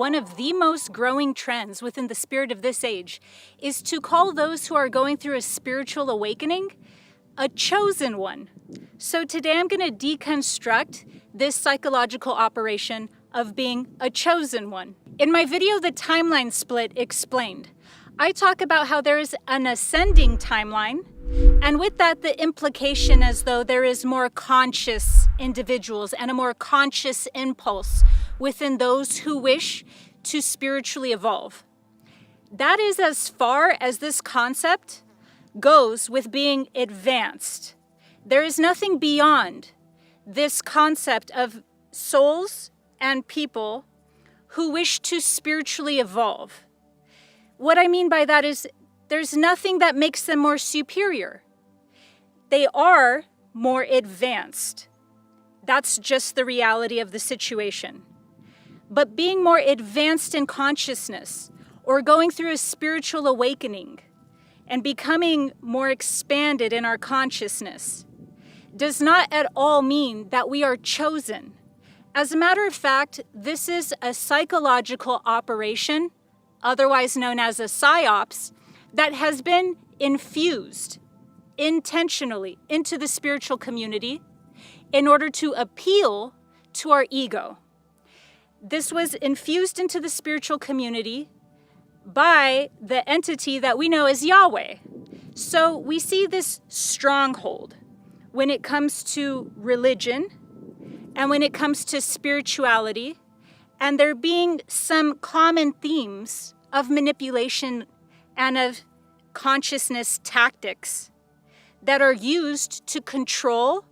one of the most growing trends within the spirit of this age is to call those who are going through a spiritual awakening a chosen one. So today I'm going to deconstruct this psychological operation of being a chosen one. In my video, The Timeline Split Explained, I talk about how there is an ascending timeline, and with that, the implication as though there is more conscious individuals and a more conscious impulse within those who wish to spiritually evolve. That is as far as this concept goes with being advanced. There is nothing beyond this concept of souls and people who wish to spiritually evolve. What I mean by that is there's nothing that makes them more superior. They are more advanced. That's just the reality of the situation. But being more advanced in consciousness or going through a spiritual awakening and becoming more expanded in our consciousness does not at all mean that we are chosen. As a matter of fact, this is a psychological operation, otherwise known as a psyops, that has been infused intentionally into the spiritual community in order to appeal to our ego. This was infused into the spiritual community by the entity that we know as Yahweh. So we see this stronghold when it comes to religion and when it comes to spirituality, and there being some common themes of manipulation and of consciousness tactics that are used to control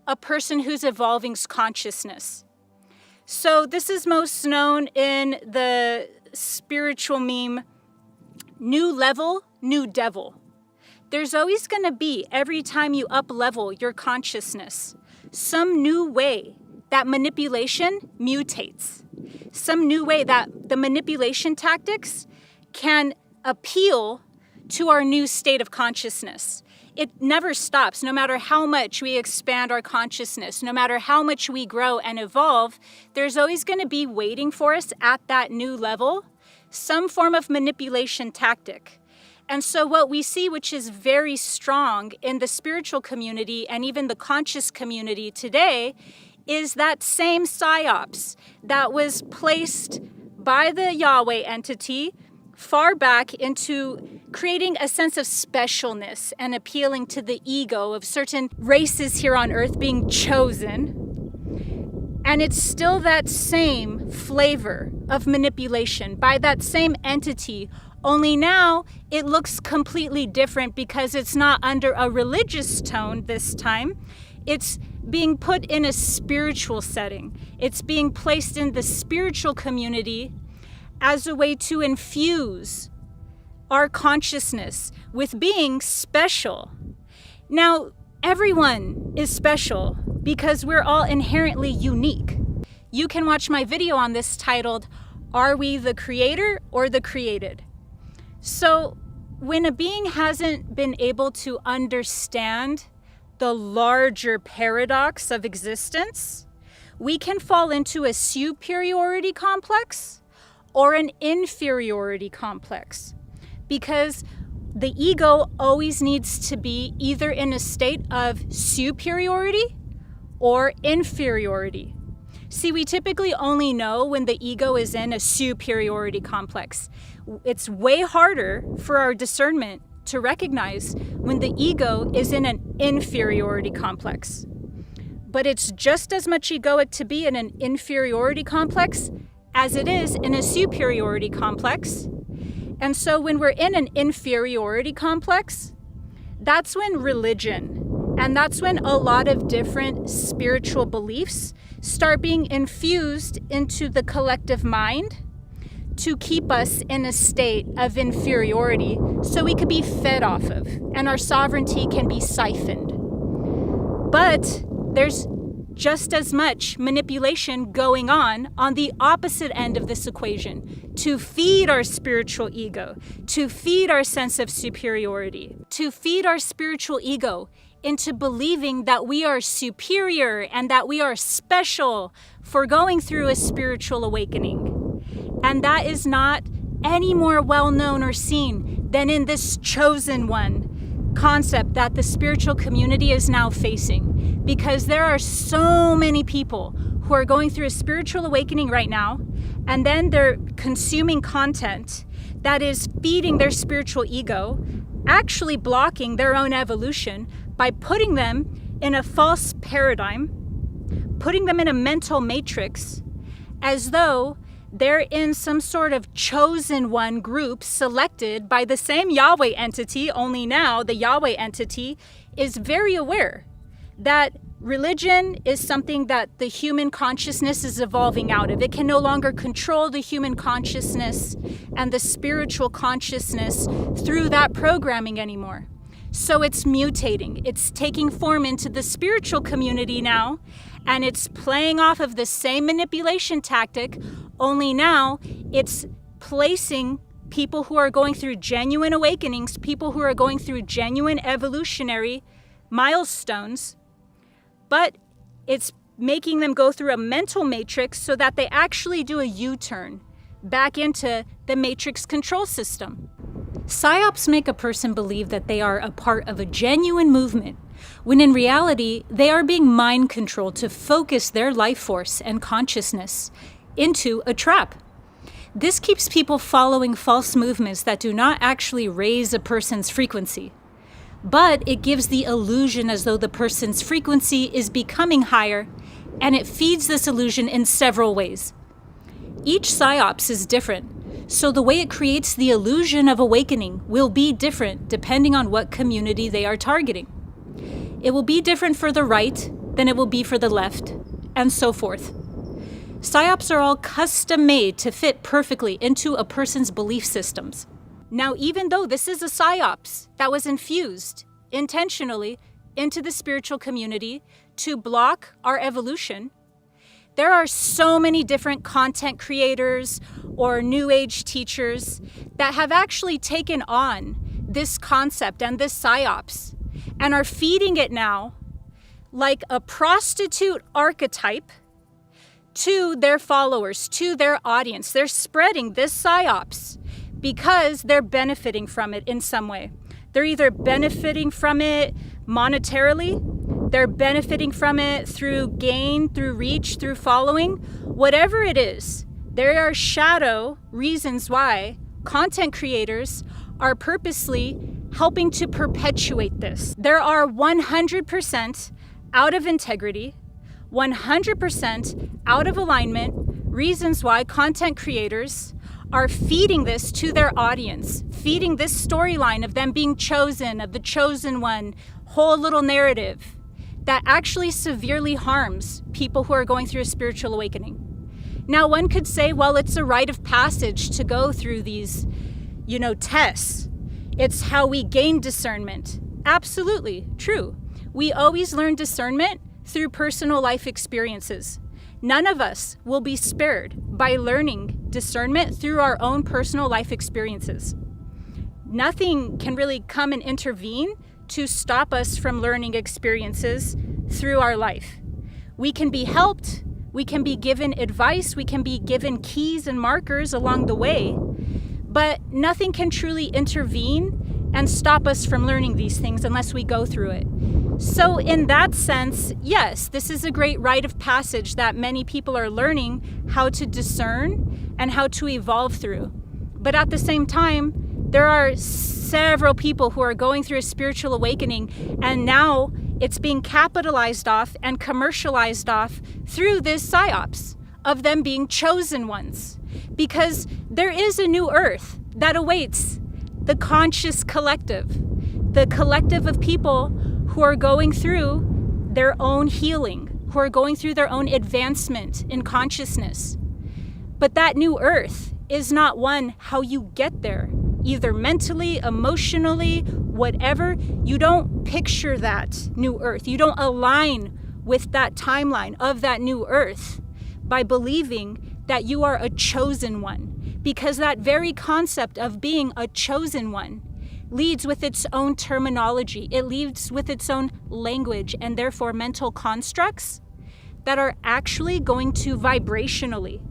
a person who's evolving consciousness. So this is most known in the spiritual meme, new level, new devil. There's always going to be, every time you up-level your consciousness, some new way that manipulation mutates. Some new way that the manipulation tactics can appeal to our new state of consciousness. It never stops. No matter how much we expand our consciousness, no matter how much we grow and evolve, there's always going to be waiting for us at that new level some form of manipulation tactic. And so what we see, which is very strong in the spiritual community and even the conscious community today, is that same psyops that was placed by the Yahweh entity far back into creating a sense of specialness and appealing to the ego of certain races here on earth being chosen. And it's still that same flavor of manipulation by that same entity, only now it looks completely different because it's not under a religious tone this time. It's being put in a spiritual setting. It's being placed in the spiritual community as a way to infuse our consciousness with being special. Now, everyone is special because we're all inherently unique. You can watch my video on this titled, Are We the Creator or the Created? So, when a being hasn't been able to understand the larger paradox of existence, we can fall into a superiority complex or an inferiority complex, because the ego always needs to be either in a state of superiority or inferiority. See, we typically only know when the ego is in a superiority complex. It's way harder for our discernment to recognize when the ego is in an inferiority complex. But it's just as much egoic to be in an inferiority complex as it is in a superiority complex. And so when we're in an inferiority complex, that's when religion, and that's when a lot of different spiritual beliefs start being infused into the collective mind to keep us in a state of inferiority so we could be fed off of and our sovereignty can be siphoned. But there's just as much manipulation going on the opposite end of this equation to feed our spiritual ego, to feed our sense of superiority, to feed our spiritual ego into believing that we are superior and that we are special for going through a spiritual awakening. And that is not any more well known or seen than in this chosen one concept that the spiritual community is now facing. Because there are so many people who are going through a spiritual awakening right now, and then they're consuming content that is feeding their spiritual ego, actually blocking their own evolution by putting them in a false paradigm, putting them in a mental matrix, as though they're in some sort of chosen one group selected by the same Yahweh entity, only now the Yahweh entity is very aware that religion is something that the human consciousness is evolving out of. It can no longer control the human consciousness and the spiritual consciousness through that programming anymore. So it's mutating. It's taking form into the spiritual community now, and it's playing off of the same manipulation tactic, only now it's placing people who are going through genuine awakenings, people who are going through genuine evolutionary milestones, but it's making them go through a mental matrix so that they actually do a U-turn back into the matrix control system. PSYOPs make a person believe that they are a part of a genuine movement, when in reality, they are being mind controlled to focus their life force and consciousness into a trap. This keeps people following false movements that do not actually raise a person's frequency, but it gives the illusion as though the person's frequency is becoming higher, and it feeds this illusion in several ways. Each PSYOPs is different, so the way it creates the illusion of awakening will be different depending on what community they are targeting. It will be different for the right than it will be for the left, and so forth. PSYOPs are all custom made to fit perfectly into a person's belief systems. Now, even though this is a PSYOPs that was infused intentionally into the spiritual community to block our evolution, there are so many different content creators or New Age teachers that have actually taken on this concept and this PSYOPs and are feeding it now like a prostitute archetype to their followers, to their audience. They're spreading this PSYOPs because they're benefiting from it in some way. They're either benefiting from it monetarily, they're benefiting from it through gain, through reach, through following. Whatever it is, there are shadow reasons why content creators are purposely helping to perpetuate this. There are 100% out of integrity, 100% out of alignment reasons why content creators are feeding this to their audience, feeding this storyline of them being chosen, of the chosen one, whole little narrative that actually severely harms people who are going through a spiritual awakening. Now, one could say, well, it's a rite of passage to go through these, tests. It's how we gain discernment. Absolutely true. We always learn discernment through personal life experiences. None of us will be spared by learning discernment through our own personal life experiences. Nothing can really come and intervene to stop us from learning experiences through our life. We can be helped, we can be given advice, we can be given keys and markers along the way, but nothing can truly intervene and stop us from learning these things unless we go through it. So in that sense, yes, this is a great rite of passage that many people are learning how to discern and how to evolve through. But at the same time, there are several people who are going through a spiritual awakening, and now it's being capitalized off and commercialized off through this PSYOPs of them being chosen ones. Because there is a new earth that awaits the conscious collective, the collective of people who are going through their own healing, who are going through their own advancement in consciousness. But that new earth is not one how you get there, either mentally, emotionally, whatever. You don't picture that new earth. You don't align with that timeline of that new earth by believing that you are a chosen one, because that very concept of being a chosen one leads with its own terminology. It leads with its own language and therefore mental constructs that are actually going to vibrationally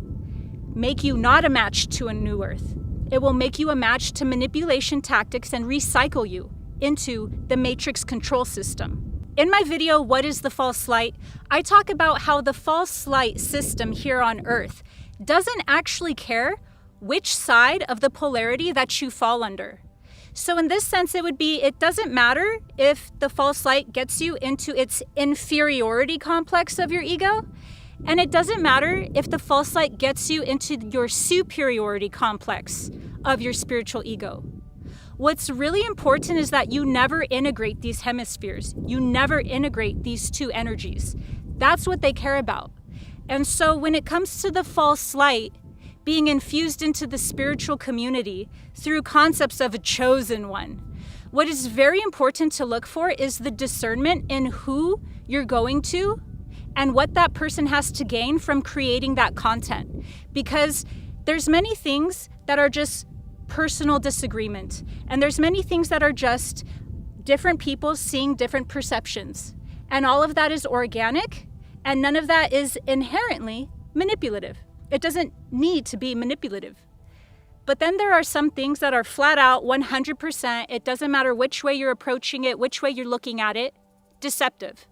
make you not a match to a new earth. It will make you a match to manipulation tactics and recycle you into the matrix control system. In my video, What is the False Light?, I talk about how the false light system here on Earth doesn't actually care which side of the polarity that you fall under. So in this sense, it doesn't matter if the false light gets you into its inferiority complex of your ego, and it doesn't matter if the false light gets you into your superiority complex of your spiritual ego. What's really important is that you never integrate these hemispheres. You never integrate these two energies. That's what they care about. And so when it comes to the false light being infused into the spiritual community through concepts of a chosen one, what is very important to look for is the discernment in who you're going to and what that person has to gain from creating that content. Because there's many things that are just personal disagreement, and there's many things that are just different people seeing different perceptions. And all of that is organic, and none of that is inherently manipulative. It doesn't need to be manipulative. But then there are some things that are flat out 100%, it doesn't matter which way you're approaching it, which way you're looking at it, deceptive.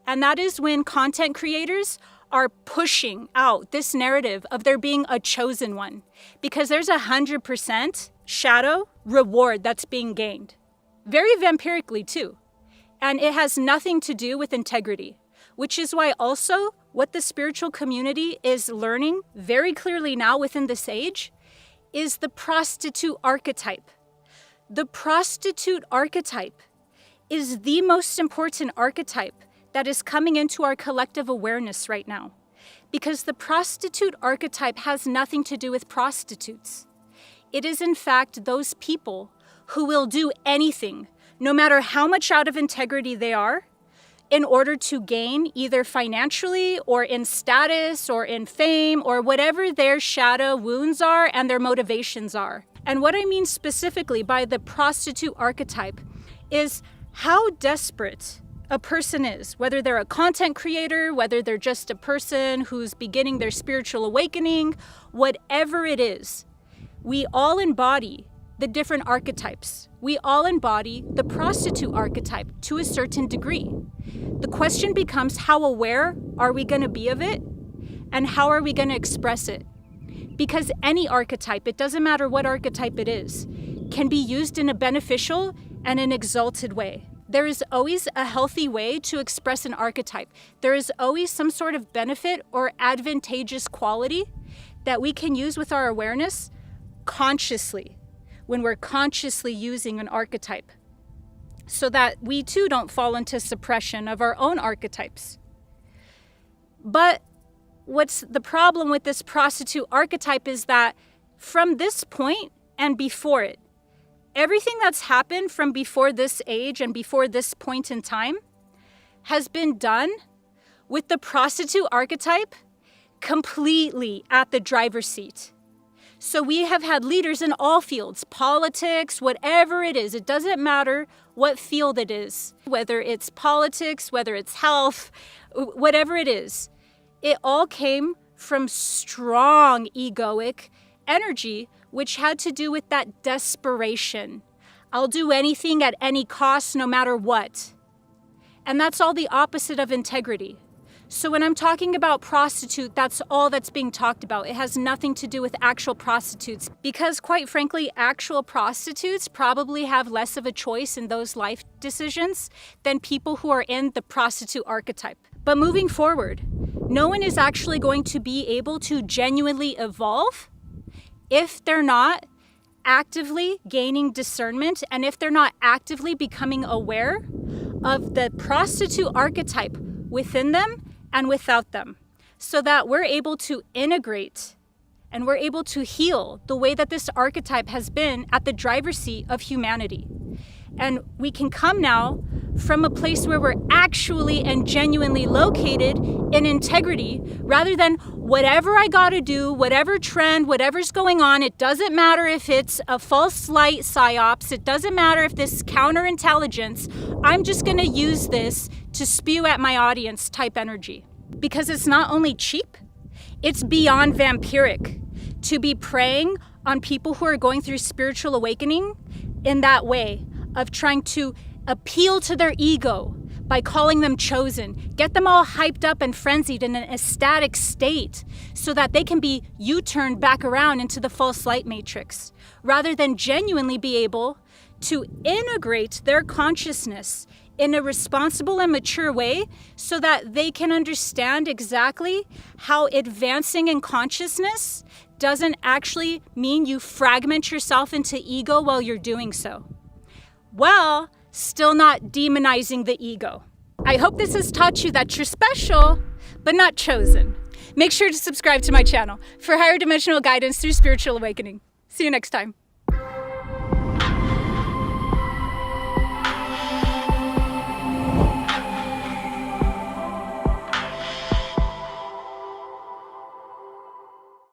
And that is when content creators are pushing out this narrative of there being a chosen one, because there's 100% shadow reward that's being gained. Very vampirically too. And it has nothing to do with integrity, which is why also what the spiritual community is learning very clearly now within this age is the prostitute archetype. The prostitute archetype is the most important archetype that is coming into our collective awareness right now. Because the prostitute archetype has nothing to do with prostitutes. It is in fact those people who will do anything, no matter how much out of integrity they are, in order to gain either financially or in status or in fame or whatever their shadow wounds are and their motivations are. And what I mean specifically by the prostitute archetype is how desperate a person is, whether they're a content creator, whether they're just a person who's beginning their spiritual awakening, whatever it is, we all embody the different archetypes. We all embody the prostitute archetype to a certain degree. The question becomes, how aware are we going to be of it? And how are we going to express it? Because any archetype, it doesn't matter what archetype it is, can be used in a beneficial and an exalted way. There is always a healthy way to express an archetype. There is always some sort of benefit or advantageous quality that we can use with our awareness consciously, when we're consciously using an archetype, so that we too don't fall into suppression of our own archetypes. But what's the problem with this prostitute archetype is that from this point and before it, everything that's happened from before this age and before this point in time has been done with the prostitute archetype completely at the driver's seat. So we have had leaders in all fields, politics, whatever it is. It doesn't matter what field it is, whether it's politics, whether it's health, whatever it is. It all came from strong egoic energy, which had to do with that desperation. I'll do anything at any cost, no matter what. And that's all the opposite of integrity. So when I'm talking about prostitute, that's all that's being talked about. It has nothing to do with actual prostitutes, because quite frankly, actual prostitutes probably have less of a choice in those life decisions than people who are in the prostitute archetype. But moving forward, no one is actually going to be able to genuinely evolve if they're not actively gaining discernment and if they're not actively becoming aware of the prostitute archetype within them and without them, so that we're able to integrate and we're able to heal the way that this archetype has been at the driver's seat of humanity. And we can come now from a place where we're actually and genuinely located in integrity, rather than whatever I gotta do, whatever trend, whatever's going on. It doesn't matter if it's a false light psyops. It doesn't matter if this is counterintelligence. I'm just gonna use this to spew at my audience type energy. Because it's not only cheap, It's beyond vampiric to be preying on people who are going through spiritual awakening in that way of trying to appeal to their ego by calling them chosen, get them all hyped up and frenzied in an ecstatic state so that they can be U-turned back around into the false light matrix, rather than genuinely be able to integrate their consciousness in a responsible and mature way so that they can understand exactly how advancing in consciousness doesn't actually mean you fragment yourself into ego while you're doing so. Well, still not demonizing the ego. I hope this has taught you that you're special, but not chosen. Make sure to subscribe to my channel for higher dimensional guidance through spiritual awakening. See you next time.